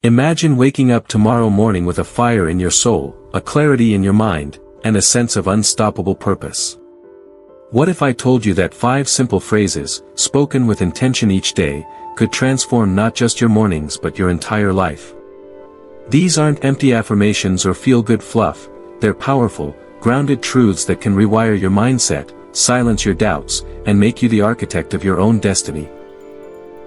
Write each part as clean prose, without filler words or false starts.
Imagine waking up tomorrow morning with a fire in your soul, a clarity in your mind, and a sense of unstoppable purpose. What if I told you that 5 simple phrases, spoken with intention each day, could transform not just your mornings but your entire life? These aren't empty affirmations or feel-good fluff, they're powerful, grounded truths that can rewire your mindset, silence your doubts, and make you the architect of your own destiny.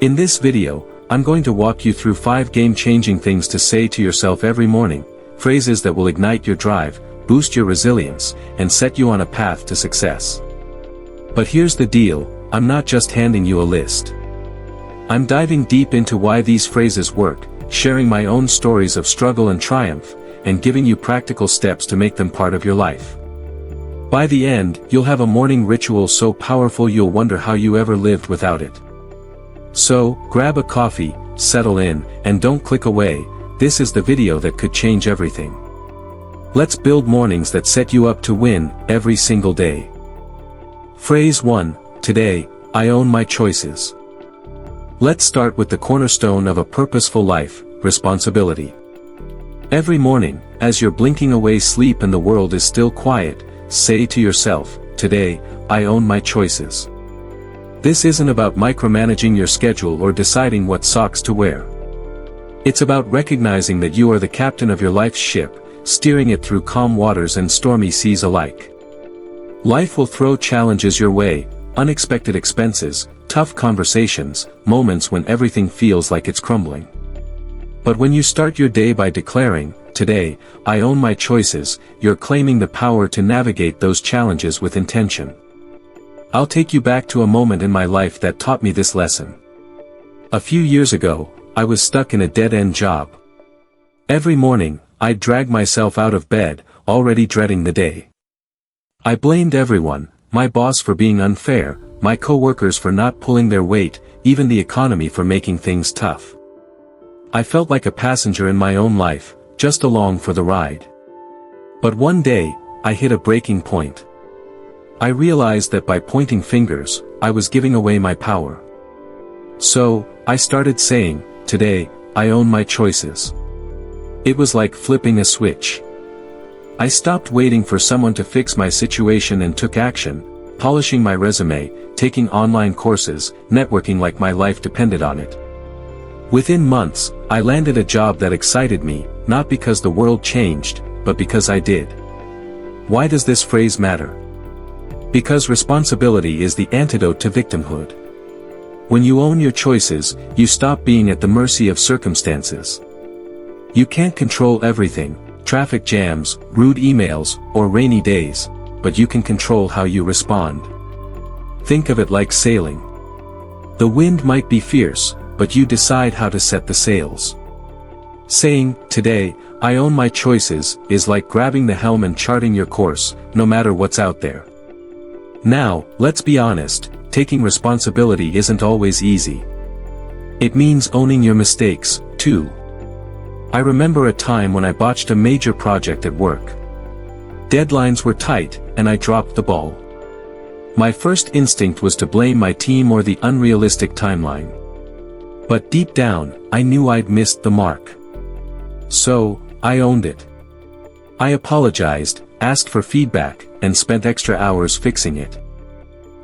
In this video, I'm going to walk you through 5 game-changing things to say to yourself every morning, phrases that will ignite your drive, boost your resilience, and set you on a path to success. But here's the deal, I'm not just handing you a list. I'm diving deep into why these phrases work, sharing my own stories of struggle and triumph, and giving you practical steps to make them part of your life. By the end, you'll have a morning ritual so powerful you'll wonder how you ever lived without it. So, grab a coffee, settle in, and don't click away, this is the video that could change everything. Let's build mornings that set you up to win, every single day. Phrase 1, today, I own my choices. Let's start with the cornerstone of a purposeful life, responsibility. Every morning, as you're blinking away sleep and the world is still quiet, say to yourself, today, I own my choices. This isn't about micromanaging your schedule or deciding what socks to wear. It's about recognizing that you are the captain of your life's ship, steering it through calm waters and stormy seas alike. Life will throw challenges your way, unexpected expenses, tough conversations, moments when everything feels like it's crumbling. But when you start your day by declaring, today, I own my choices, you're claiming the power to navigate those challenges with intention. I'll take you back to a moment in my life that taught me this lesson. A few years ago, I was stuck in a dead-end job. Every morning, I'd drag myself out of bed, already dreading the day. I blamed everyone, my boss for being unfair, my coworkers for not pulling their weight, even the economy for making things tough. I felt like a passenger in my own life, just along for the ride. But one day, I hit a breaking point. I realized that by pointing fingers, I was giving away my power. So, I started saying, today, I own my choices. It was like flipping a switch. I stopped waiting for someone to fix my situation and took action, polishing my resume, taking online courses, networking like my life depended on it. Within months, I landed a job that excited me, not because the world changed, but because I did. Why does this phrase matter? Because responsibility is the antidote to victimhood. When you own your choices, you stop being at the mercy of circumstances. You can't control everything, traffic jams, rude emails, or rainy days, but you can control how you respond. Think of it like sailing. The wind might be fierce, but you decide how to set the sails. Saying, today, I own my choices, is like grabbing the helm and charting your course, no matter what's out there. Now, let's be honest, taking responsibility isn't always easy. It means owning your mistakes, too. I remember a time when I botched a major project at work. Deadlines were tight, and I dropped the ball. My first instinct was to blame my team or the unrealistic timeline. But deep down, I knew I'd missed the mark. So, I owned it. I apologized, asked for feedback, and spent extra hours fixing it.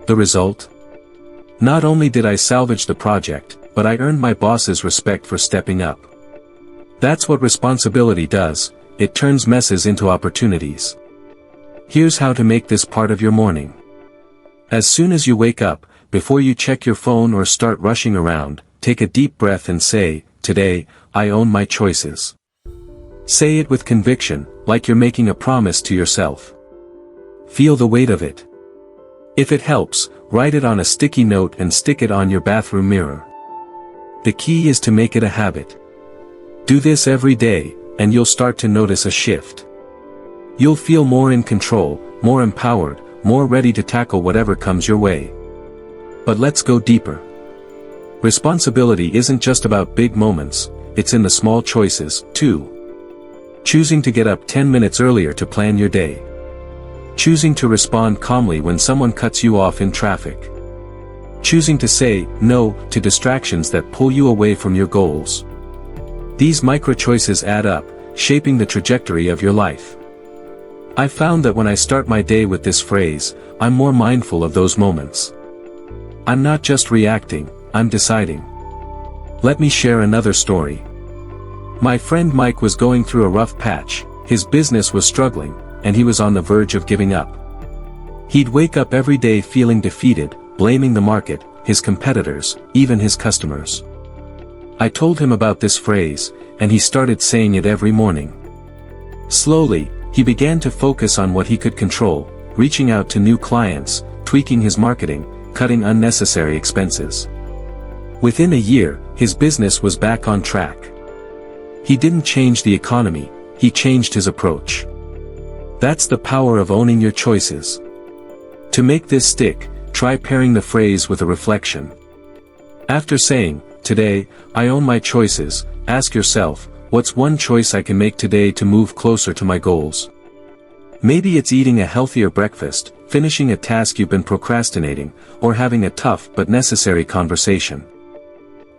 The result? Not only did I salvage the project, but I earned my boss's respect for stepping up. That's what responsibility does, it turns messes into opportunities. Here's how to make this part of your morning. As soon as you wake up, before you check your phone or start rushing around, take a deep breath and say, today, I own my choices. Say it with conviction, like you're making a promise to yourself. Feel the weight of it. If it helps, write it on a sticky note and stick it on your bathroom mirror. The key is to make it a habit. Do this every day, and you'll start to notice a shift. You'll feel more in control, more empowered, more ready to tackle whatever comes your way. But let's go deeper. Responsibility isn't just about big moments, it's in the small choices, too. Choosing to get up 10 minutes earlier to plan your day. Choosing to respond calmly when someone cuts you off in traffic. Choosing to say no to distractions that pull you away from your goals. These micro-choices add up, shaping the trajectory of your life. I've found that when I start my day with this phrase, I'm more mindful of those moments. I'm not just reacting, I'm deciding. Let me share another story. My friend Mike was going through a rough patch, his business was struggling, and he was on the verge of giving up. He'd wake up every day feeling defeated, blaming the market, his competitors, even his customers. I told him about this phrase, and he started saying it every morning. Slowly, he began to focus on what he could control, reaching out to new clients, tweaking his marketing, cutting unnecessary expenses. Within a year, his business was back on track. He didn't change the economy, he changed his approach. That's the power of owning your choices. To make this stick, try pairing the phrase with a reflection. After saying, "Today, I own my choices," ask yourself, what's one choice I can make today to move closer to my goals? Maybe it's eating a healthier breakfast, finishing a task you've been procrastinating, or having a tough but necessary conversation.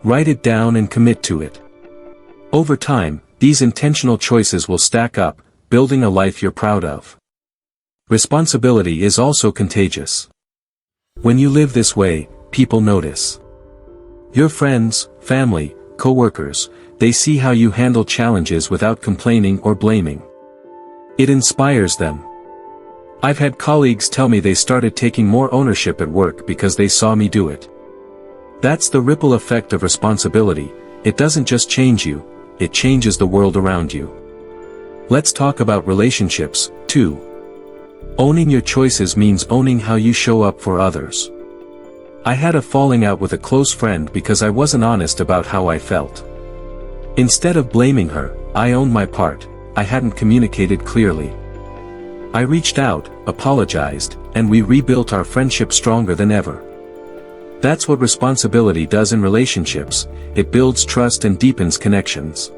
Write it down and commit to it. Over time, these intentional choices will stack up, building a life you're proud of. Responsibility is also contagious. When you live this way, people notice. Your friends, family, co-workers, they see how you handle challenges without complaining or blaming. It inspires them. I've had colleagues tell me they started taking more ownership at work because they saw me do it. That's the ripple effect of responsibility. It doesn't just change you, it changes the world around you. Let's talk about relationships, too. Owning your choices means owning how you show up for others. I had a falling out with a close friend because I wasn't honest about how I felt. Instead of blaming her, I owned my part. I hadn't communicated clearly. I reached out, apologized, and we rebuilt our friendship stronger than ever. That's what responsibility does in relationships. It builds trust and deepens connections.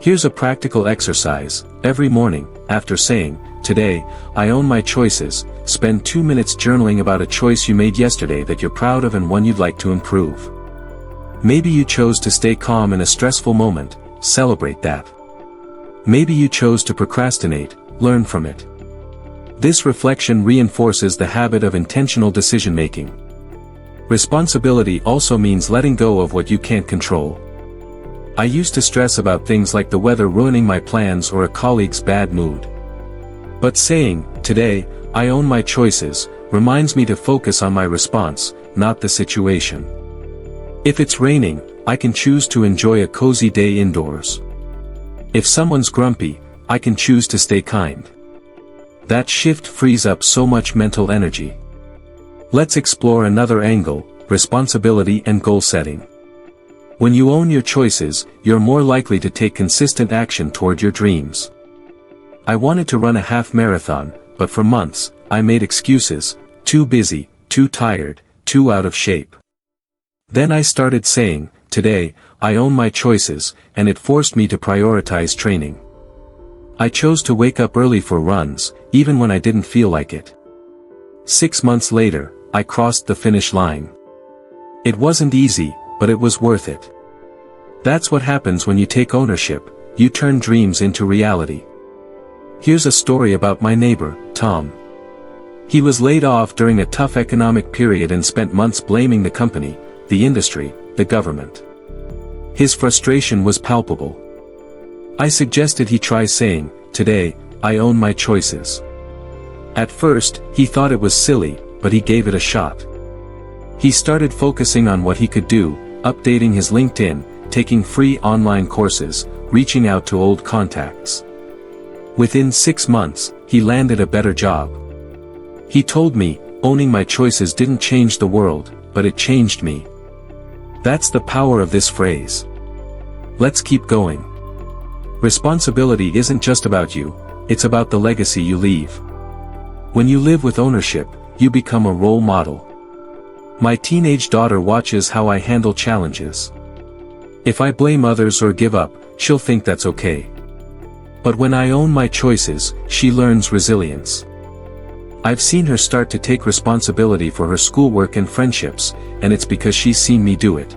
Here's a practical exercise. Every morning, after saying, "Today, I own my choices," spend 2 minutes journaling about a choice you made yesterday that you're proud of and one you'd like to improve. Maybe you chose to stay calm in a stressful moment, celebrate that. Maybe you chose to procrastinate, learn from it. This reflection reinforces the habit of intentional decision-making. Responsibility also means letting go of what you can't control. I used to stress about things like the weather ruining my plans or a colleague's bad mood. But saying, "Today, I own my choices," reminds me to focus on my response, not the situation. If it's raining, I can choose to enjoy a cozy day indoors. If someone's grumpy, I can choose to stay kind. That shift frees up so much mental energy. Let's explore another angle, responsibility and goal setting. When you own your choices, you're more likely to take consistent action toward your dreams. I wanted to run a half marathon, but for months, I made excuses: too busy, too tired, too out of shape. Then I started saying, "Today, I own my choices," and it forced me to prioritize training. I chose to wake up early for runs, even when I didn't feel like it. 6 months later, I crossed the finish line. It wasn't easy, but it was worth it. That's what happens when you take ownership. You turn dreams into reality. Here's a story about my neighbor, Tom. He was laid off during a tough economic period and spent months blaming the company, the industry, the government. His frustration was palpable. I suggested he try saying, "Today, I own my choices." At first, he thought it was silly, but he gave it a shot. He started focusing on what he could do, updating his LinkedIn, taking free online courses, reaching out to old contacts. Within 6 months, he landed a better job. He told me, "Owning my choices didn't change the world, but it changed me." That's the power of this phrase. Let's keep going. Responsibility isn't just about you, it's about the legacy you leave. When you live with ownership, you become a role model. My teenage daughter watches how I handle challenges. If I blame others or give up, she'll think that's okay. But when I own my choices, she learns resilience. I've seen her start to take responsibility for her schoolwork and friendships, and it's because she's seen me do it.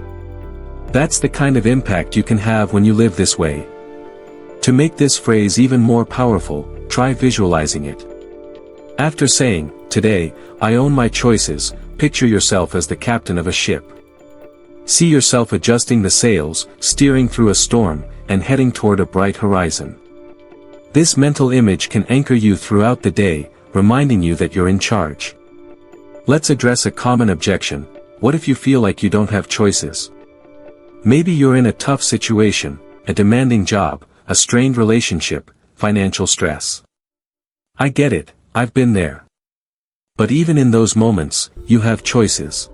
That's the kind of impact you can have when you live this way. To make this phrase even more powerful, try visualizing it. After saying, "Today, I own my choices," picture yourself as the captain of a ship. See yourself adjusting the sails, steering through a storm, and heading toward a bright horizon. This mental image can anchor you throughout the day, reminding you that you're in charge. Let's address a common objection. What if you feel like you don't have choices? Maybe you're in a tough situation, a demanding job, a strained relationship, financial stress. I get it, I've been there. But even in those moments, you have choices.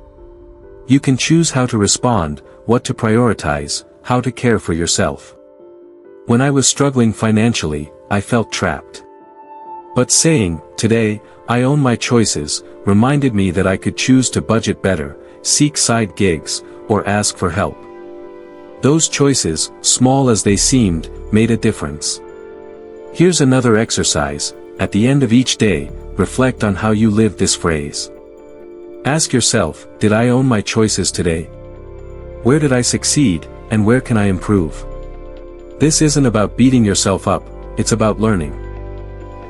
You can choose how to respond, what to prioritize, how to care for yourself. When I was struggling financially, I felt trapped. But saying, "Today, I own my choices," reminded me that I could choose to budget better, seek side gigs, or ask for help. Those choices, small as they seemed, made a difference. Here's another exercise. At the end of each day, reflect on how you lived this phrase. Ask yourself, did I own my choices today? Where did I succeed, and where can I improve? This isn't about beating yourself up, it's about learning.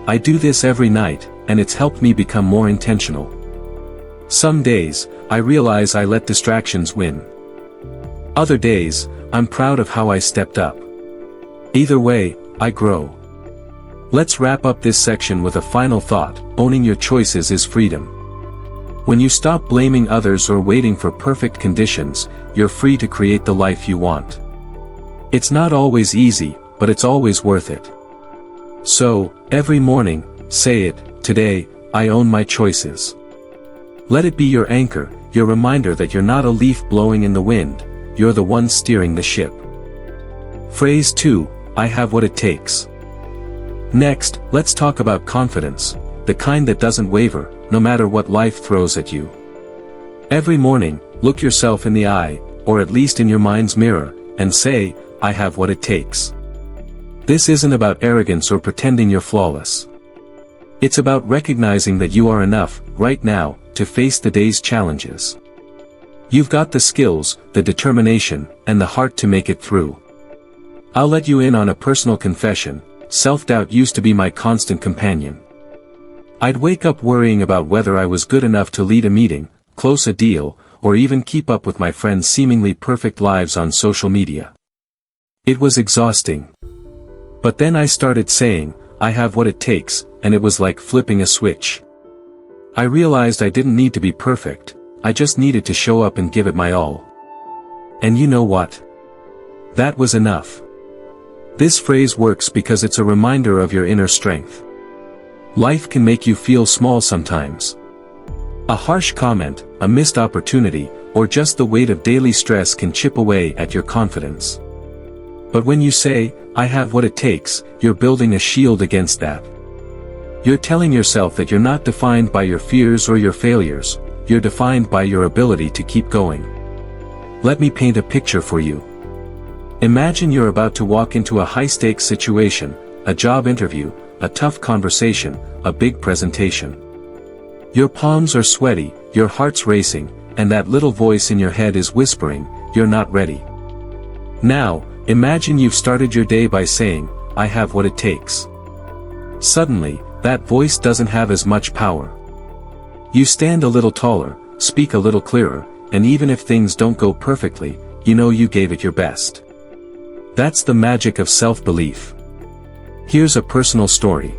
I do this every night, and it's helped me become more intentional. Some days, I realize I let distractions win. Other days, I'm proud of how I stepped up. Either way, I grow. Let's wrap up this section with a final thought. Owning your choices is freedom. When you stop blaming others or waiting for perfect conditions, you're free to create the life you want. It's not always easy, but it's always worth it. So, every morning, say it, "Today, I own my choices." Let it be your anchor, your reminder that you're not a leaf blowing in the wind, you're the one steering the ship. Phrase 2, I have what it takes. Next, let's talk about confidence, the kind that doesn't waver, no matter what life throws at you. Every morning, look yourself in the eye, or at least in your mind's mirror, and say, "I have what it takes." This isn't about arrogance or pretending you're flawless. It's about recognizing that you are enough, right now, to face the day's challenges. You've got the skills, the determination, and the heart to make it through. I'll let you in on a personal confession. Self-doubt used to be my constant companion. I'd wake up worrying about whether I was good enough to lead a meeting, close a deal, or even keep up with my friends' seemingly perfect lives on social media. It was exhausting. But then I started saying, "I have what it takes," and it was like flipping a switch. I realized I didn't need to be perfect, I just needed to show up and give it my all. And you know what? That was enough. This phrase works because it's a reminder of your inner strength. Life can make you feel small sometimes. A harsh comment, a missed opportunity, or just the weight of daily stress can chip away at your confidence. But when you say, "I have what it takes," you're building a shield against that. You're telling yourself that you're not defined by your fears or your failures, you're defined by your ability to keep going. Let me paint a picture for you. Imagine you're about to walk into a high-stakes situation, a job interview, a tough conversation, a big presentation. Your palms are sweaty, your heart's racing, and that little voice in your head is whispering, "You're not ready." Now, imagine you've started your day by saying, "I have what it takes." Suddenly, that voice doesn't have as much power. You stand a little taller, speak a little clearer, and even if things don't go perfectly, you know you gave it your best. That's the magic of self-belief. Here's a personal story.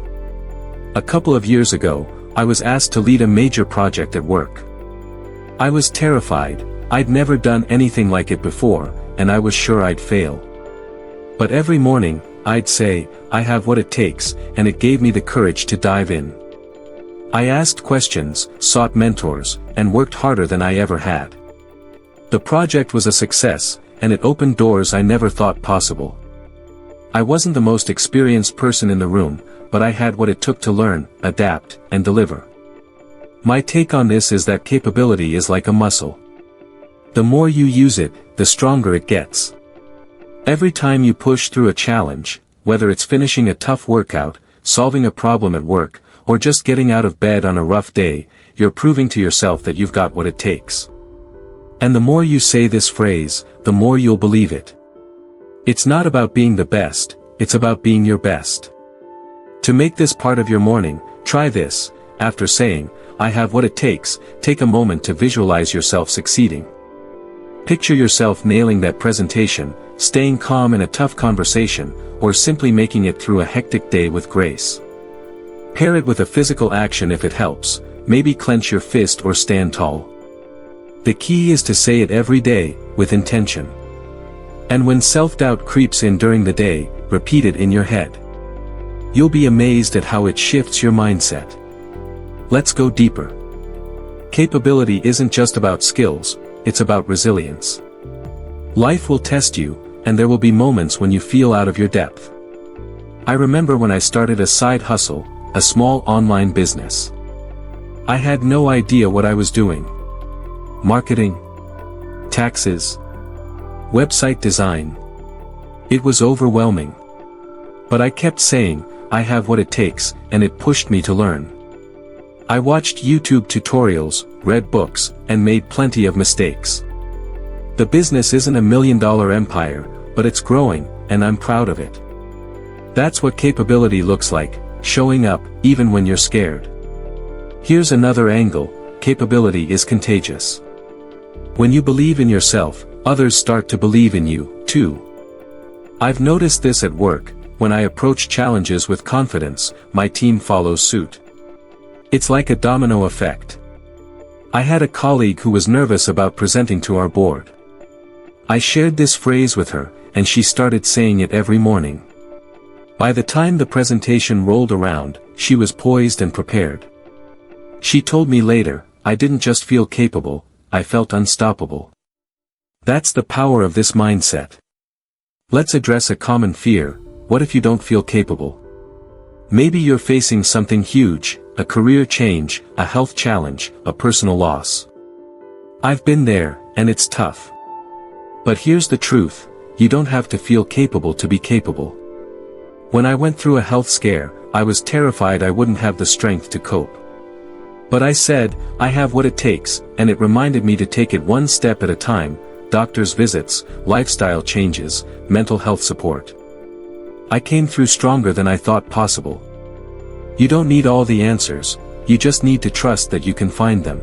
A couple of years ago, I was asked to lead a major project at work. I was terrified, I'd never done anything like it before, and I was sure I'd fail. But every morning, I'd say, "I have what it takes," and it gave me the courage to dive in. I asked questions, sought mentors, and worked harder than I ever had. The project was a success, and it opened doors I never thought possible. I wasn't the most experienced person in the room, but I had what it took to learn, adapt, and deliver. My take on this is that capability is like a muscle. The more you use it, the stronger it gets. Every time you push through a challenge, whether it's finishing a tough workout, solving a problem at work, or just getting out of bed on a rough day, you're proving to yourself that you've got what it takes. And the more you say this phrase, the more you'll believe it. It's not about being the best, it's about being your best. To make this part of your morning, try this. After saying, "I have what it takes," take a moment to visualize yourself succeeding. Picture yourself nailing that presentation, staying calm in a tough conversation, or simply making it through a hectic day with grace. Pair it with a physical action if it helps, maybe clench your fist or stand tall. The key is to say it every day, with intention. And when self-doubt creeps in during the day, repeat it in your head. You'll be amazed at how it shifts your mindset. Let's go deeper. Capability isn't just about skills, it's about resilience. Life will test you, and there will be moments when you feel out of your depth. I remember when I started a side hustle, a small online business. I had no idea what I was doing. Marketing, taxes, website design. It was overwhelming. But I kept saying, "I have what it takes," and it pushed me to learn. I watched YouTube tutorials, read books, and made plenty of mistakes. The business isn't a $1 million empire, but it's growing, and I'm proud of it. That's what capability looks like, showing up, even when you're scared. Here's another angle: capability is contagious. When you believe in yourself, others start to believe in you, too. I've noticed this at work. When I approach challenges with confidence, my team follows suit. It's like a domino effect. I had a colleague who was nervous about presenting to our board. I shared this phrase with her, and she started saying it every morning. By the time the presentation rolled around, she was poised and prepared. She told me later, "I didn't just feel capable, I felt unstoppable." That's the power of this mindset. Let's address a common fear: what if you don't feel capable? Maybe you're facing something huge, a career change, a health challenge, a personal loss. I've been there, and it's tough. But here's the truth: you don't have to feel capable to be capable. When I went through a health scare, I was terrified I wouldn't have the strength to cope. But I said, "I have what it takes," and it reminded me to take it one step at a time: doctor's visits, lifestyle changes, mental health support. I came through stronger than I thought possible. You don't need all the answers, you just need to trust that you can find them.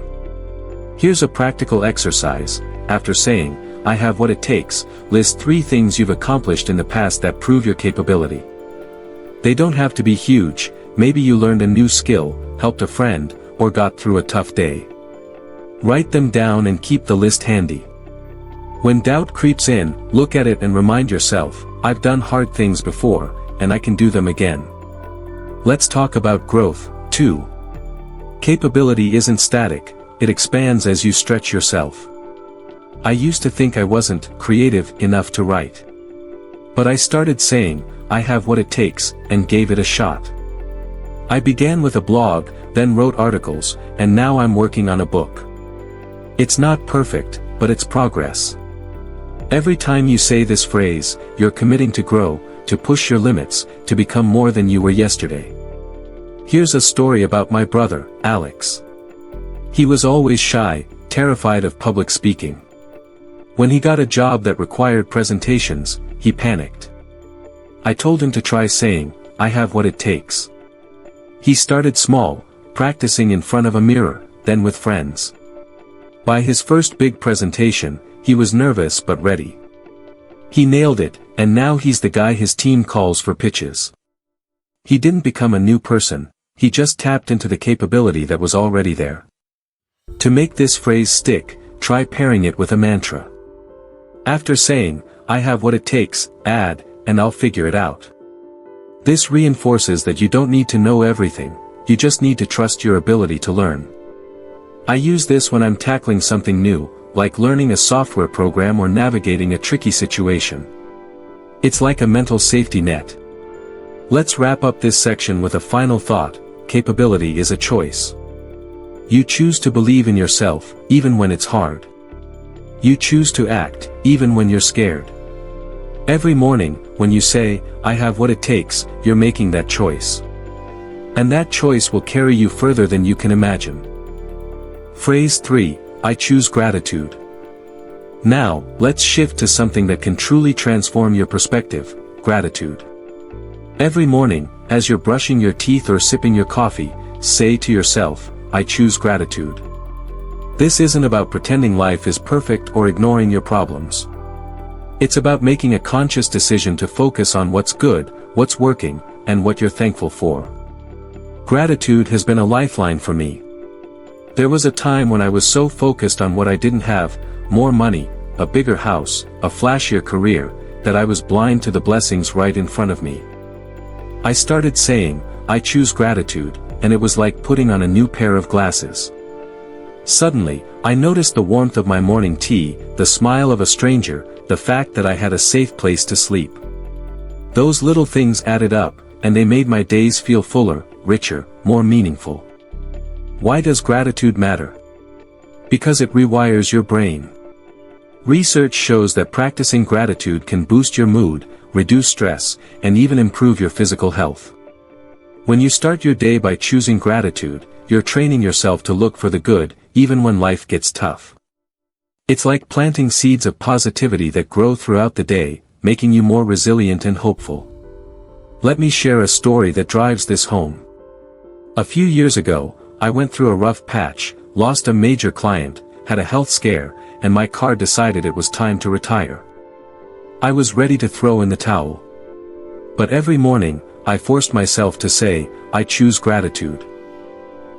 Here's a practical exercise: after saying, "I have what it takes," list 3 things you've accomplished in the past that prove your capability. They don't have to be huge. Maybe you learned a new skill, helped a friend, or got through a tough day. Write them down and keep the list handy. When doubt creeps in, look at it and remind yourself, "I've done hard things before, and I can do them again." Let's talk about growth, too. Capability isn't static, it expands as you stretch yourself. I used to think I wasn't creative enough to write. But I started saying, "I have what it takes," and gave it a shot. I began with a blog, then wrote articles, and now I'm working on a book. It's not perfect, but it's progress. Every time you say this phrase, you're committing to grow, to push your limits, to become more than you were yesterday. Here's a story about my brother, Alex. He was always shy, terrified of public speaking. When he got a job that required presentations, he panicked. I told him to try saying, "I have what it takes." He started small, practicing in front of a mirror, then with friends. By his first big presentation, he was nervous but ready. He nailed it, and now he's the guy his team calls for pitches. He didn't become a new person, he just tapped into the capability that was already there. To make this phrase stick, try pairing it with a mantra. After saying, "I have what it takes," add, "and I'll figure it out." This reinforces that you don't need to know everything, you just need to trust your ability to learn. I use this when I'm tackling something new, like learning a software program or navigating a tricky situation. It's like a mental safety net. Let's wrap up this section with a final thought: capability is a choice. You choose to believe in yourself, even when it's hard. You choose to act, even when you're scared. Every morning, when you say, "I have what it takes," you're making that choice. And that choice will carry you further than you can imagine. Phrase 3, I choose gratitude. Now, let's shift to something that can truly transform your perspective: gratitude. Every morning, as you're brushing your teeth or sipping your coffee, say to yourself, "I choose gratitude." This isn't about pretending life is perfect or ignoring your problems. It's about making a conscious decision to focus on what's good, what's working, and what you're thankful for. Gratitude has been a lifeline for me. There was a time when I was so focused on what I didn't have, more money, a bigger house, a flashier career, that I was blind to the blessings right in front of me. I started saying, "I choose gratitude," and it was like putting on a new pair of glasses. Suddenly, I noticed the warmth of my morning tea, the smile of a stranger, the fact that I had a safe place to sleep. Those little things added up, and they made my days feel fuller, richer, more meaningful. Why does gratitude matter? Because it rewires your brain. Research shows that practicing gratitude can boost your mood, reduce stress, and even improve your physical health. When you start your day by choosing gratitude, you're training yourself to look for the good, even when life gets tough. It's like planting seeds of positivity that grow throughout the day, making you more resilient and hopeful. Let me share a story that drives this home. A few years ago, I went through a rough patch, lost a major client, had a health scare, and my car decided it was time to retire. I was ready to throw in the towel. But every morning, I forced myself to say, "I choose gratitude."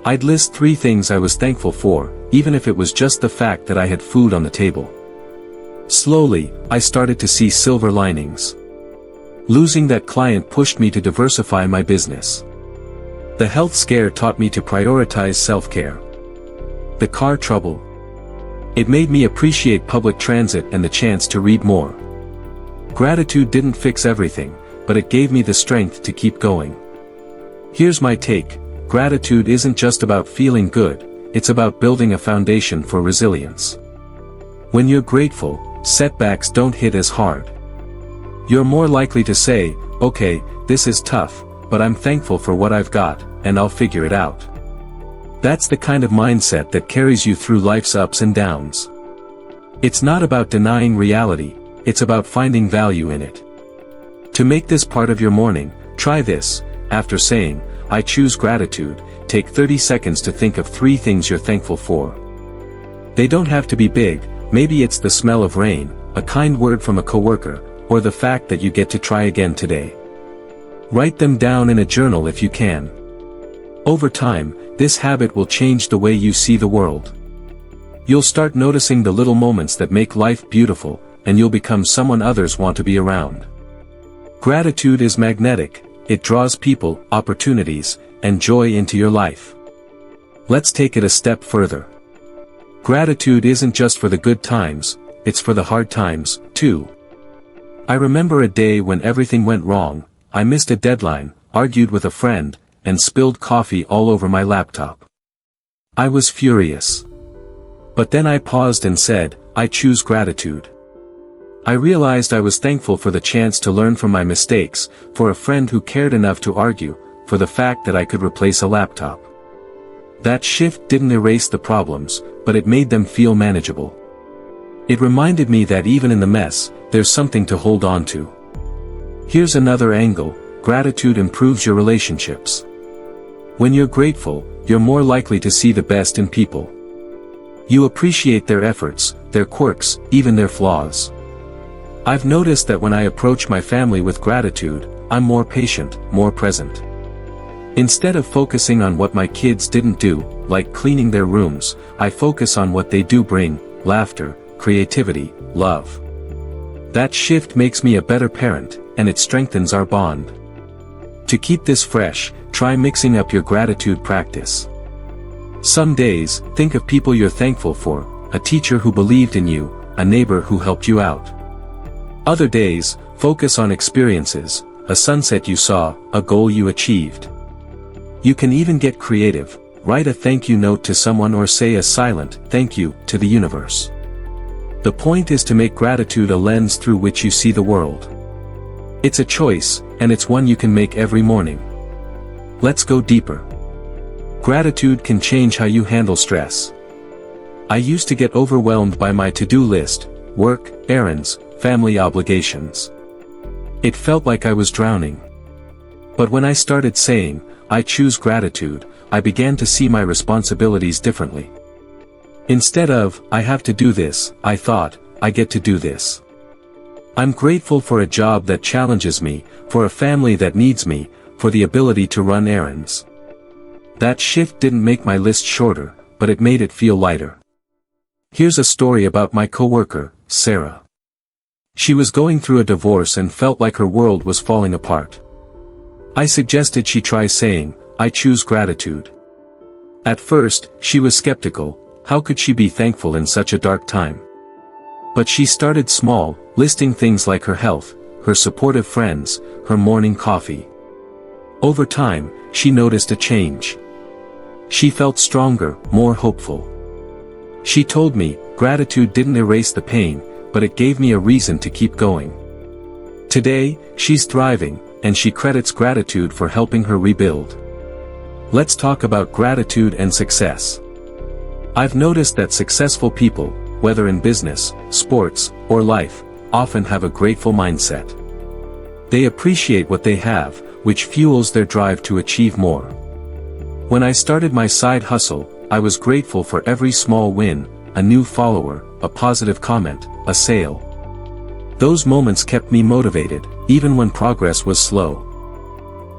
I'd list 3 things I was thankful for, even if it was just the fact that I had food on the table. Slowly, I started to see silver linings. Losing that client pushed me to diversify my business. The health scare taught me to prioritize self-care. The car trouble. It made me appreciate public transit and the chance to read more. Gratitude didn't fix everything, but it gave me the strength to keep going. Here's my take: gratitude isn't just about feeling good, it's about building a foundation for resilience. When you're grateful, setbacks don't hit as hard. You're more likely to say, "Okay, this is tough, but I'm thankful for what I've got, and I'll figure it out." That's the kind of mindset that carries you through life's ups and downs. It's not about denying reality, it's about finding value in it. To make this part of your morning, try this: after saying, "I choose gratitude," take 30 seconds to think of 3 things you're thankful for. They don't have to be big. Maybe it's the smell of rain, a kind word from a coworker, or the fact that you get to try again today. Write them down in a journal if you can. Over time, this habit will change the way you see the world. You'll start noticing the little moments that make life beautiful, and you'll become someone others want to be around. Gratitude is magnetic. It draws people, opportunities, and joy into your life. Let's take it a step further. Gratitude isn't just for the good times, it's for the hard times, too. I remember a day when everything went wrong. I missed a deadline, argued with a friend, and spilled coffee all over my laptop. I was furious. But then I paused and said, "I choose gratitude." I realized I was thankful for the chance to learn from my mistakes, for a friend who cared enough to argue, for the fact that I could replace a laptop. That shift didn't erase the problems, but it made them feel manageable. It reminded me that even in the mess, there's something to hold on to. Here's another angle: gratitude improves your relationships. When you're grateful, you're more likely to see the best in people. You appreciate their efforts, their quirks, even their flaws. I've noticed that when I approach my family with gratitude, I'm more patient, more present. Instead of focusing on what my kids didn't do, like cleaning their rooms, I focus on what they do bring: laughter, creativity, love. That shift makes me a better parent, and it strengthens our bond. To keep this fresh, try mixing up your gratitude practice. Some days, think of people you're thankful for: a teacher who believed in you, a neighbor who helped you out. Other days, focus on experiences: a sunset you saw, a goal you achieved. You can even get creative: write a thank you note to someone or say a silent thank you to the universe. The point is to make gratitude a lens through which you see the world. It's a choice, and it's one you can make every morning. Let's go deeper. Gratitude can change how you handle stress. I used to get overwhelmed by my to-do list, work, errands, family obligations. It felt like I was drowning. But when I started saying, I choose gratitude, I began to see my responsibilities differently. Instead of, I have to do this, I thought, I get to do this. I'm grateful for a job that challenges me, for a family that needs me, for the ability to run errands. That shift didn't make my list shorter, but it made it feel lighter. Here's a story about my coworker, Sarah. She was going through a divorce and felt like her world was falling apart. I suggested she try saying, I choose gratitude. At first, she was skeptical. How could she be thankful in such a dark time? But she started small, listing things like her health, her supportive friends, her morning coffee. Over time, she noticed a change. She felt stronger, more hopeful. She told me, gratitude didn't erase the pain, but it gave me a reason to keep going. Today, she's thriving, and she credits gratitude for helping her rebuild. Let's talk about gratitude and success. I've noticed that successful people, whether in business, sports, or life, often have a grateful mindset. They appreciate what they have, which fuels their drive to achieve more. When I started my side hustle, I was grateful for every small win, a new follower, a positive comment, a sale. Those moments kept me motivated, even when progress was slow.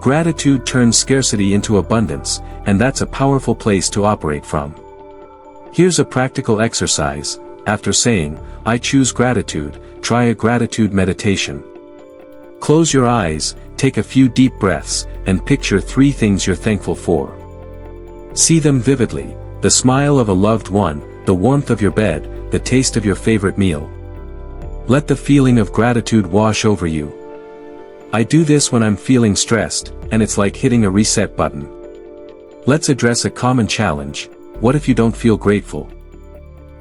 Gratitude turns scarcity into abundance, and that's a powerful place to operate from. Here's a practical exercise. After saying, I choose gratitude, try a gratitude meditation. Close your eyes, take a few deep breaths, and picture 3 things you're thankful for. See them vividly: the smile of a loved one, the warmth of your bed, the taste of your favorite meal. Let the feeling of gratitude wash over you. I do this when I'm feeling stressed, and it's like hitting a reset button. Let's address a common challenge. What if you don't feel grateful?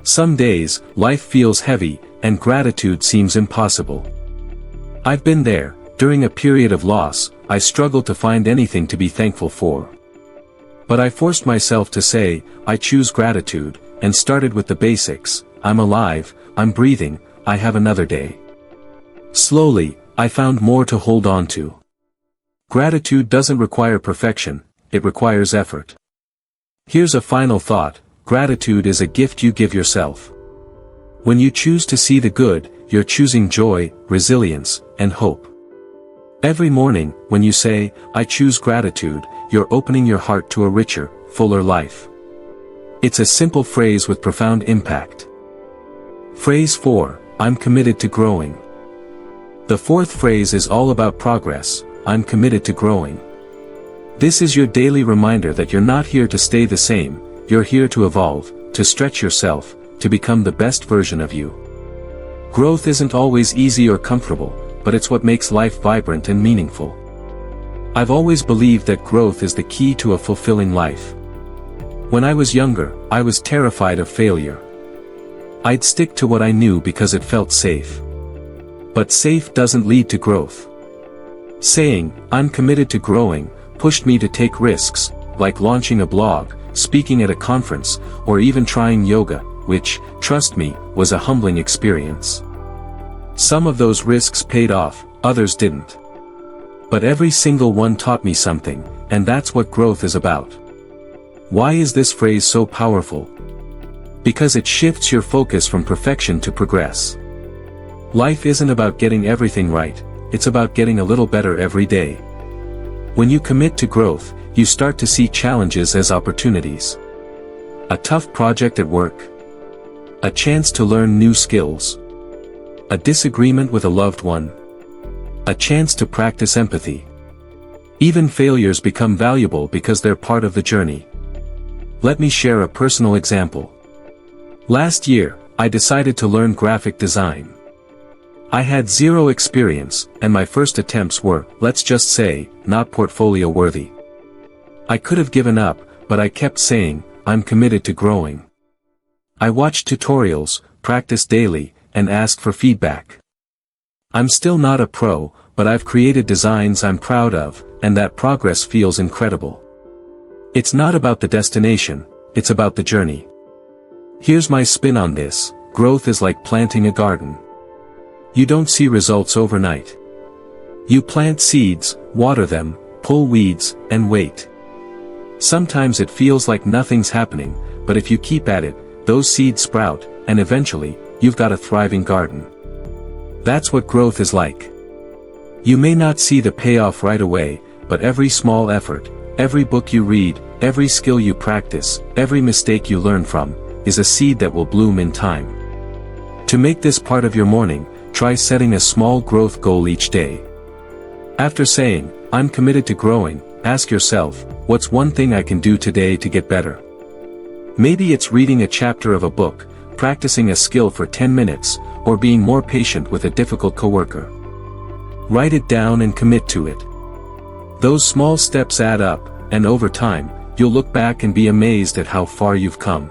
Some days, life feels heavy, and gratitude seems impossible. I've been there. During a period of loss, I struggled to find anything to be thankful for. But I forced myself to say, I choose gratitude, and started with the basics. I'm alive, I'm breathing, I have another day. Slowly, I found more to hold on to. Gratitude doesn't require perfection, it requires effort. Here's a final thought: gratitude is a gift you give yourself. When you choose to see the good, you're choosing joy, resilience, and hope. Every morning, when you say, I choose gratitude, you're opening your heart to a richer, fuller life. It's a simple phrase with profound impact. Phrase 4, I'm committed to growing. The 4th phrase is all about progress. I'm committed to growing. This is your daily reminder that you're not here to stay the same, you're here to evolve, to stretch yourself, to become the best version of you. Growth isn't always easy or comfortable, but it's what makes life vibrant and meaningful. I've always believed that growth is the key to a fulfilling life. When I was younger, I was terrified of failure. I'd stick to what I knew because it felt safe. But safe doesn't lead to growth. Saying, I'm committed to growing, pushed me to take risks, like launching a blog, speaking at a conference, or even trying yoga, which, trust me, was a humbling experience. Some of those risks paid off, others didn't. But every single one taught me something, and that's what growth is about. Why is this phrase so powerful? Because it shifts your focus from perfection to progress. Life isn't about getting everything right, it's about getting a little better every day. When you commit to growth, you start to see challenges as opportunities. A tough project at work. A chance to learn new skills. A disagreement with a loved one. A chance to practice empathy. Even failures become valuable because they're part of the journey. Let me share a personal example. Last year, I decided to learn graphic design. I had zero experience, and my first attempts were, let's just say, not portfolio worthy. I could have given up, but I kept saying, I'm committed to growing. I watched tutorials, practiced daily, and asked for feedback. I'm still not a pro, but I've created designs I'm proud of, and that progress feels incredible. It's not about the destination, it's about the journey. Here's my spin on this: growth is like planting a garden. You don't see results overnight. You plant seeds, water them, pull weeds, and wait. Sometimes it feels like nothing's happening, but if you keep at it, those seeds sprout, and eventually, you've got a thriving garden. That's what growth is like. You may not see the payoff right away, but every small effort, every book you read, every skill you practice, every mistake you learn from, is a seed that will bloom in time. To make this part of your morning, try setting a small growth goal each day. After saying, "I'm committed to growing," ask yourself, what's one thing I can do today to get better? Maybe it's reading a chapter of a book, practicing a skill for 10 minutes, or being more patient with a difficult coworker. Write it down and commit to it. Those small steps add up, and over time, you'll look back and be amazed at how far you've come.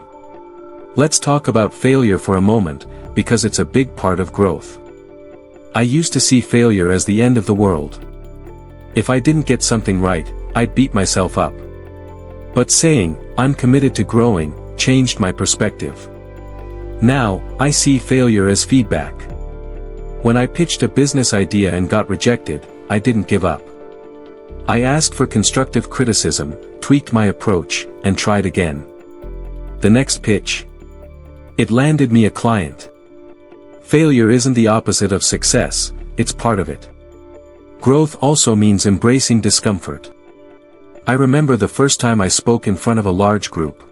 Let's talk about failure for a moment, because it's a big part of growth. I used to see failure as the end of the world. If I didn't get something right, I'd beat myself up. But saying, "I'm committed to growing," changed my perspective. Now, I see failure as feedback. When I pitched a business idea and got rejected, I didn't give up. I asked for constructive criticism, tweaked my approach, and tried again. The next pitch. It landed me a client. Failure isn't the opposite of success, it's part of it. Growth also means embracing discomfort. I remember the first time I spoke in front of a large group.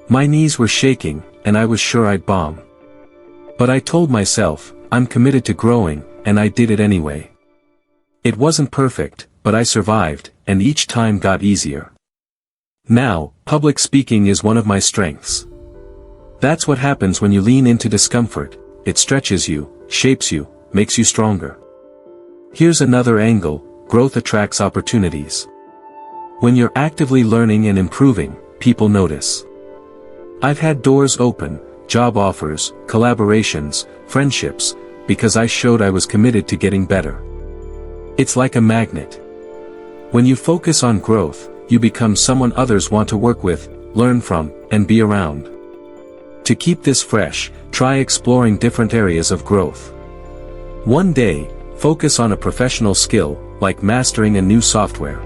My knees were shaking, and I was sure I'd bomb. But I told myself, "I'm committed to growing," and I did it anyway. It wasn't perfect, but I survived, and each time got easier. Now, public speaking is one of my strengths. That's what happens when you lean into discomfort. It stretches you, shapes you, makes you stronger. Here's another angle: growth attracts opportunities. When you're actively learning and improving, people notice. I've had doors open, job offers, collaborations, friendships, because I showed I was committed to getting better. It's like a magnet. When you focus on growth, you become someone others want to work with, learn from, and be around. To keep this fresh, try exploring different areas of growth. One day, focus on a professional skill, like mastering a new software.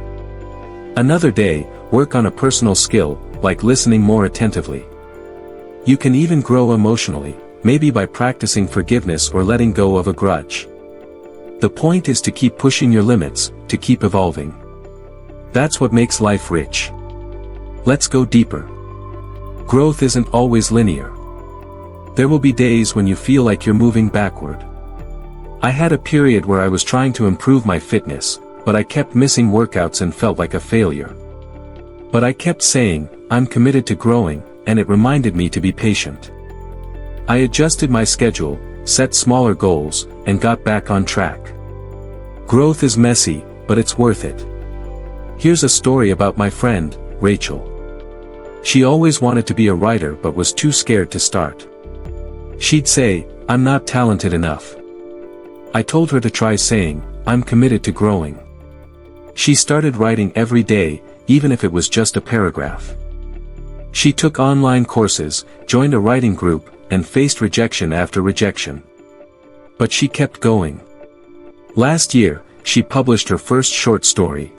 Another day, work on a personal skill, like listening more attentively. You can even grow emotionally, maybe by practicing forgiveness or letting go of a grudge. The point is to keep pushing your limits, to keep evolving. That's what makes life rich. Let's go deeper. Growth isn't always linear. There will be days when you feel like you're moving backward. I had a period where I was trying to improve my fitness, but I kept missing workouts and felt like a failure. But I kept saying, "I'm committed to growing," and it reminded me to be patient. I adjusted my schedule, set smaller goals, and got back on track. Growth is messy, but it's worth it. Here's a story about my friend, Rachel. She always wanted to be a writer but was too scared to start. She'd say, "I'm not talented enough." I told her to try saying, "I'm committed to growing." She started writing every day, even if it was just a paragraph. She took online courses, joined a writing group, and faced rejection after rejection. But she kept going. Last year, she published her first short story.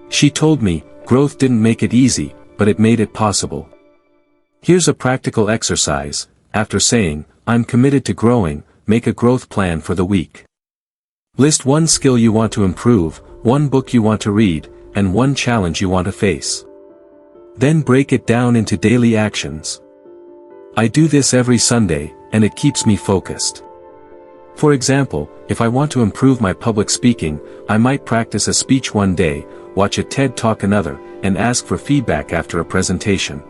She told me, growth didn't make it easy, but it made it possible. Here's a practical exercise. After saying, "I'm committed to growing," make a growth plan for the week. List one skill you want to improve, one book you want to read, and one challenge you want to face. Then break it down into daily actions. I do this every Sunday, and it keeps me focused. For example, if I want to improve my public speaking, I might practice a speech one day, watch a TED Talk another, and ask for feedback after a presentation.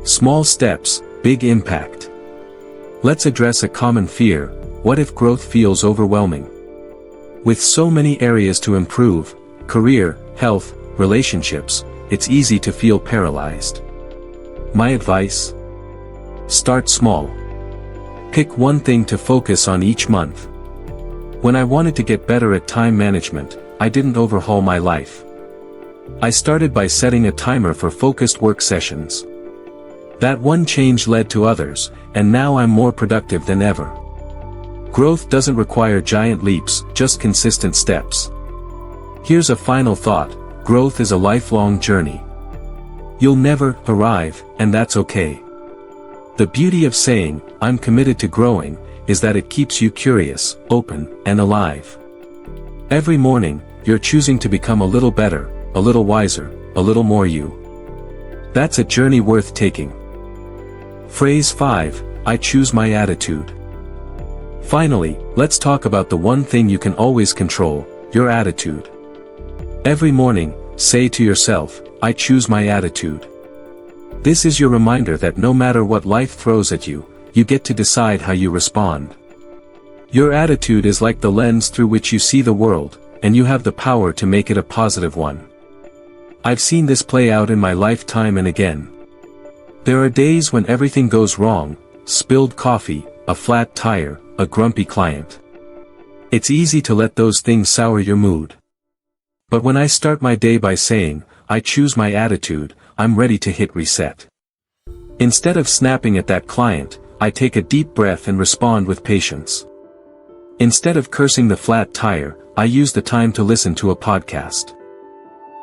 Small steps, big impact. Let's address a common fear: what if growth feels overwhelming? With so many areas to improve, career, health, relationships, it's easy to feel paralyzed. My advice? Start small. Pick one thing to focus on each month. When I wanted to get better at time management, I didn't overhaul my life. I started by setting a timer for focused work sessions. That one change led to others, and now I'm more productive than ever. Growth doesn't require giant leaps, just consistent steps. Here's a final thought: growth is a lifelong journey. You'll never arrive, and that's okay. The beauty of saying, "I'm committed to growing," is that it keeps you curious, open, and alive. Every morning, you're choosing to become a little better, a little wiser, a little more you. That's a journey worth taking. Phrase 5, I choose my attitude. Finally, let's talk about the one thing you can always control, your attitude. Every morning, say to yourself, I choose my attitude. This is your reminder that no matter what life throws at you, you get to decide how you respond. Your attitude is like the lens through which you see the world, and you have the power to make it a positive one. I've seen this play out in my life time and again. There are days when everything goes wrong: spilled coffee, a flat tire, a grumpy client. It's easy to let those things sour your mood. But when I start my day by saying, I choose my attitude, I'm ready to hit reset. Instead of snapping at that client, I take a deep breath and respond with patience. Instead of cursing the flat tire, I use the time to listen to a podcast.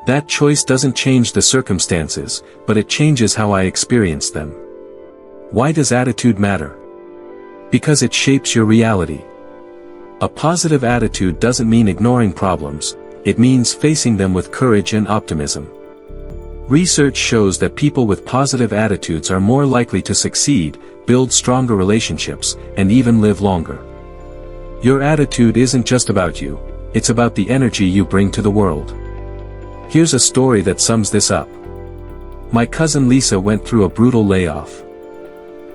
That choice doesn't change the circumstances, but it changes how I experience them. Why does attitude matter? Because it shapes your reality. A positive attitude doesn't mean ignoring problems, it means facing them with courage and optimism. Research shows that people with positive attitudes are more likely to succeed, build stronger relationships, and even live longer. Your attitude isn't just about you, it's about the energy you bring to the world. Here's a story that sums this up. My cousin Lisa went through a brutal layoff.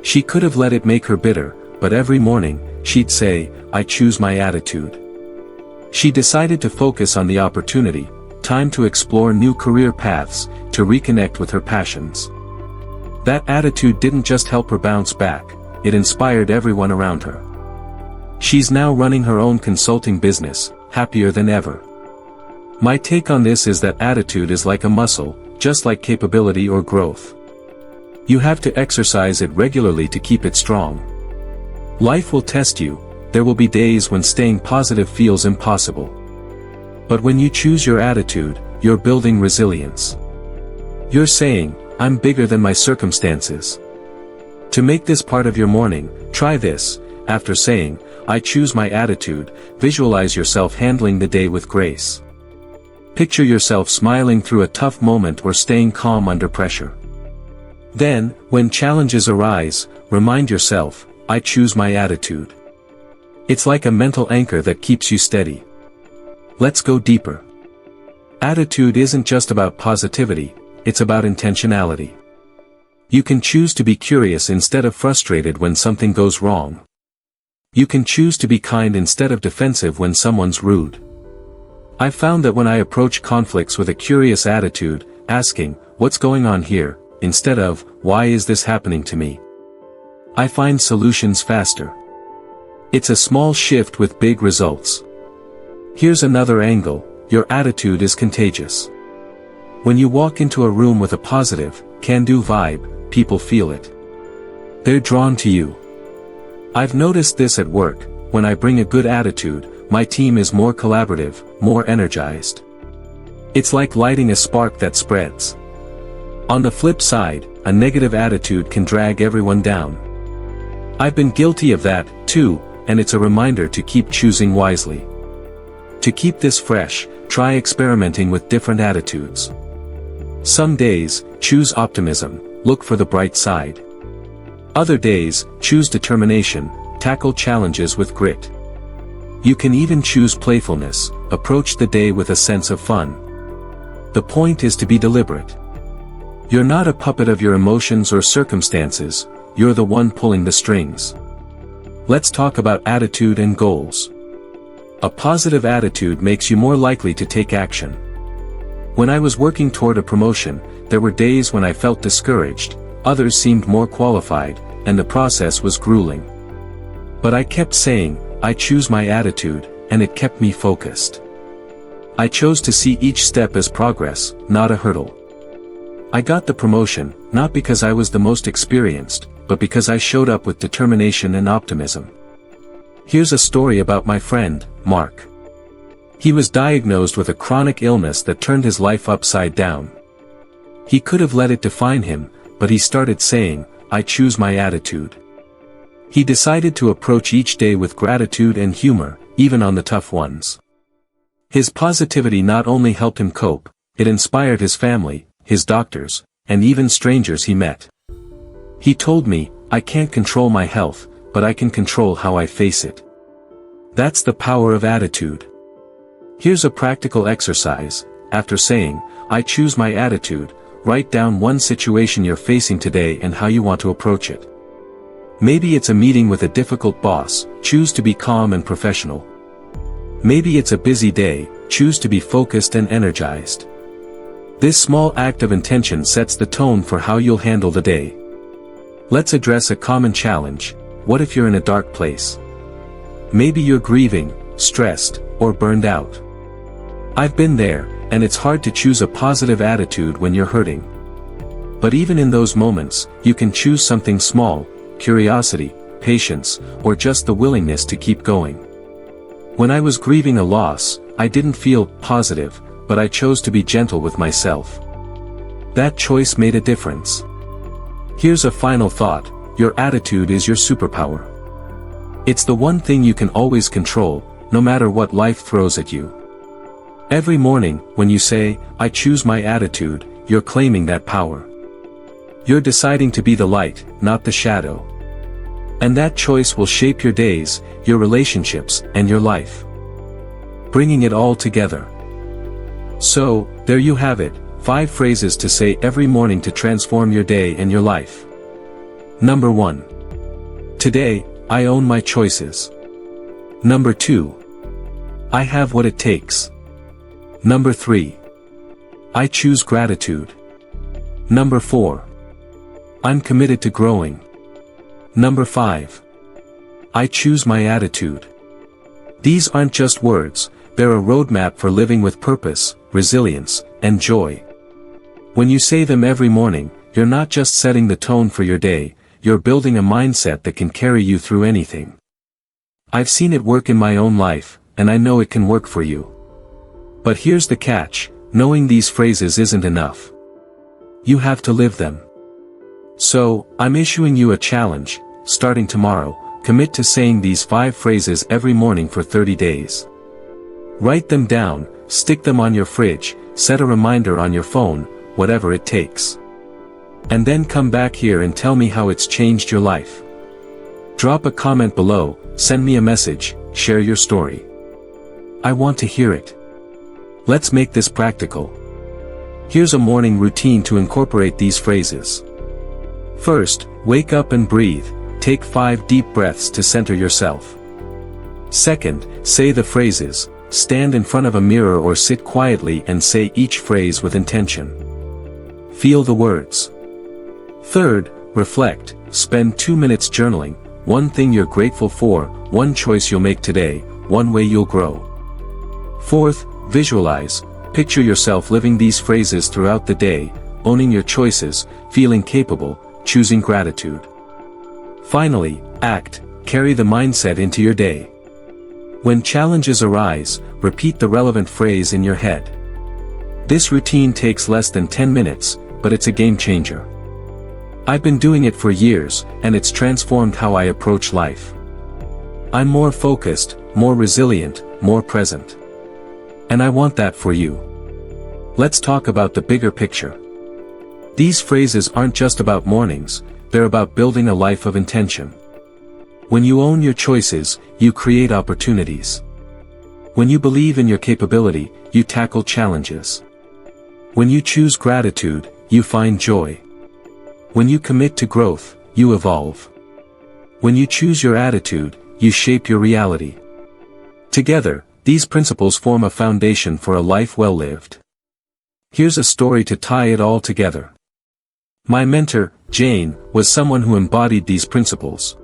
She could have let it make her bitter, but every morning, she'd say, I choose my attitude. She decided to focus on the opportunity, time to explore new career paths, to reconnect with her passions. That attitude didn't just help her bounce back, it inspired everyone around her. She's now running her own consulting business, happier than ever. My take on this is that attitude is like a muscle, just like capability or growth. You have to exercise it regularly to keep it strong. Life will test you, there will be days when staying positive feels impossible. But when you choose your attitude, you're building resilience. You're saying, I'm bigger than my circumstances. To make this part of your morning, try this. After saying, I choose my attitude, visualize yourself handling the day with grace. Picture yourself smiling through a tough moment or staying calm under pressure. Then, when challenges arise, remind yourself, I choose my attitude. It's like a mental anchor that keeps you steady. Let's go deeper. Attitude isn't just about positivity, it's about intentionality. You can choose to be curious instead of frustrated when something goes wrong. You can choose to be kind instead of defensive when someone's rude. I've found that when I approach conflicts with a curious attitude, asking, what's going on here, instead of, why is this happening to me? I find solutions faster. It's a small shift with big results. Here's another angle, your attitude is contagious. When you walk into a room with a positive, can-do vibe, people feel it. They're drawn to you. I've noticed this at work, when I bring a good attitude, my team is more collaborative, more energized. It's like lighting a spark that spreads. On the flip side, a negative attitude can drag everyone down. I've been guilty of that, too, and it's a reminder to keep choosing wisely. To keep this fresh, try experimenting with different attitudes. Some days, choose optimism, look for the bright side. Other days, choose determination, tackle challenges with grit. You can even choose playfulness, approach the day with a sense of fun. The point is to be deliberate. You're not a puppet of your emotions or circumstances, you're the one pulling the strings. Let's talk about attitude and goals. A positive attitude makes you more likely to take action. When I was working toward a promotion, there were days when I felt discouraged, others seemed more qualified, and the process was grueling. But I kept saying, I choose my attitude, and it kept me focused. I chose to see each step as progress, not a hurdle. I got the promotion, not because I was the most experienced, but because I showed up with determination and optimism. Here's a story about my friend, Mark. He was diagnosed with a chronic illness that turned his life upside down. He could have let it define him, but he started saying, "I choose my attitude." He decided to approach each day with gratitude and humor, even on the tough ones. His positivity not only helped him cope, it inspired his family, his doctors, and even strangers he met. He told me, "I can't control my health, but I can control how I face it." That's the power of attitude. Here's a practical exercise. After saying, "I choose my attitude," write down one situation you're facing today and how you want to approach it. Maybe it's a meeting with a difficult boss, choose to be calm and professional. Maybe it's a busy day, choose to be focused and energized. This small act of intention sets the tone for how you'll handle the day. Let's address a common challenge. What if you're in a dark place? Maybe you're grieving, stressed, or burned out. I've been there, and it's hard to choose a positive attitude when you're hurting. But even in those moments, you can choose something small: curiosity, patience, or just the willingness to keep going. When I was grieving a loss, I didn't feel positive, but I chose to be gentle with myself. That choice made a difference. Here's a final thought: your attitude is your superpower. It's the one thing you can always control, no matter what life throws at you. Every morning, when you say, "I choose my attitude," you're claiming that power. You're deciding to be the light, not the shadow. And that choice will shape your days, your relationships, and your life. Bringing it all together. So, there you have it, 5 phrases to say every morning to transform your day and your life. Number 1. Today, I own my choices. Number 2. I have what it takes. Number 3. I choose gratitude. Number 4. I'm committed to growing. Number 5. I choose my attitude. These aren't just words, they're a roadmap for living with purpose, resilience, and joy. When you say them every morning, you're not just setting the tone for your day, you're building a mindset that can carry you through anything. I've seen it work in my own life, and I know it can work for you. But here's the catch: knowing these phrases isn't enough. You have to live them. So, I'm issuing you a challenge. Starting tomorrow, commit to saying these 5 phrases every morning for 30 days. Write them down, stick them on your fridge, set a reminder on your phone, whatever it takes. And then come back here and tell me how it's changed your life. Drop a comment below, send me a message, share your story. I want to hear it. Let's make this practical. Here's a morning routine to incorporate these phrases. First, wake up and breathe. Take 5 deep breaths to center yourself. Second, say the phrases. Stand in front of a mirror or sit quietly and say each phrase with intention. Feel the words. Third, reflect. Spend 2 minutes journaling. One thing you're grateful for, one choice you'll make today, one way you'll grow. Fourth, visualize. Picture yourself living these phrases throughout the day, owning your choices, feeling capable, choosing gratitude. Finally, act. Carry the mindset into your day. When challenges arise, repeat the relevant phrase in your head. This routine takes less than 10 minutes, but it's a game changer. I've been doing it for years, and it's transformed how I approach life. I'm more focused, more resilient, more present. And I want that for you. Let's talk about the bigger picture. These phrases aren't just about mornings, they're about building a life of intention. When you own your choices, you create opportunities. When you believe in your capability, you tackle challenges. When you choose gratitude, you find joy. When you commit to growth, you evolve. When you choose your attitude, you shape your reality. Together, these principles form a foundation for a life well lived. Here's a story to tie it all together. My mentor, Jane, was someone who embodied these principles.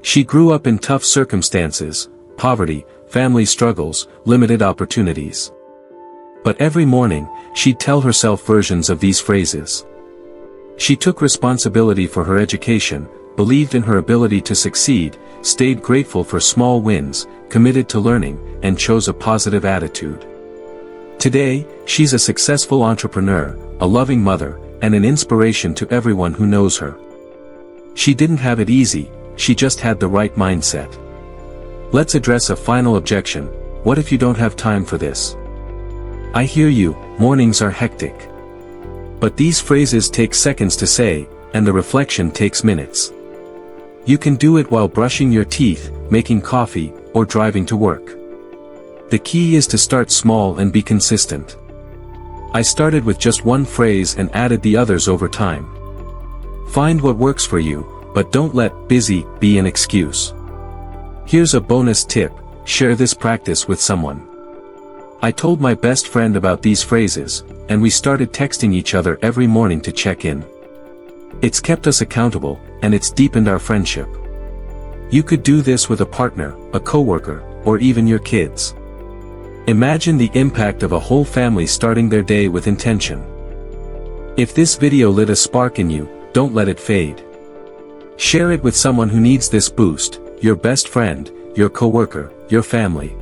She grew up in tough circumstances, poverty, family struggles, limited opportunities. But every morning, she'd tell herself versions of these phrases. She took responsibility for her education, believed in her ability to succeed, stayed grateful for small wins, committed to learning, and chose a positive attitude. Today, she's a successful entrepreneur, a loving mother, and an inspiration to everyone who knows her. She didn't have it easy, she just had the right mindset. Let's address a final objection: what if you don't have time for this? I hear you, mornings are hectic. But these phrases take seconds to say, and the reflection takes minutes. You can do it while brushing your teeth, making coffee, or driving to work. The key is to start small and be consistent. I started with just one phrase and added the others over time. Find what works for you, but don't let busy be an excuse. Here's a bonus tip: share this practice with someone. I told my best friend about these phrases, and we started texting each other every morning to check in. It's kept us accountable, and it's deepened our friendship. You could do this with a partner, a coworker, or even your kids. Imagine the impact of a whole family starting their day with intention. If this video lit a spark in you, don't let it fade. Share it with someone who needs this boost: your best friend, your coworker, your family.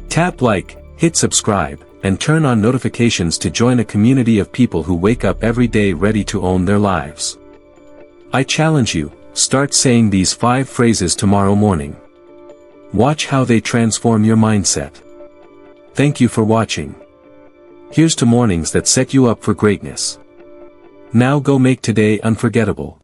Tap like, hit subscribe, and turn on notifications to join a community of people who wake up every day ready to own their lives. I challenge you, start saying these 5 phrases tomorrow morning. Watch how they transform your mindset. Thank you for watching. Here's to mornings that set you up for greatness. Now go make today unforgettable.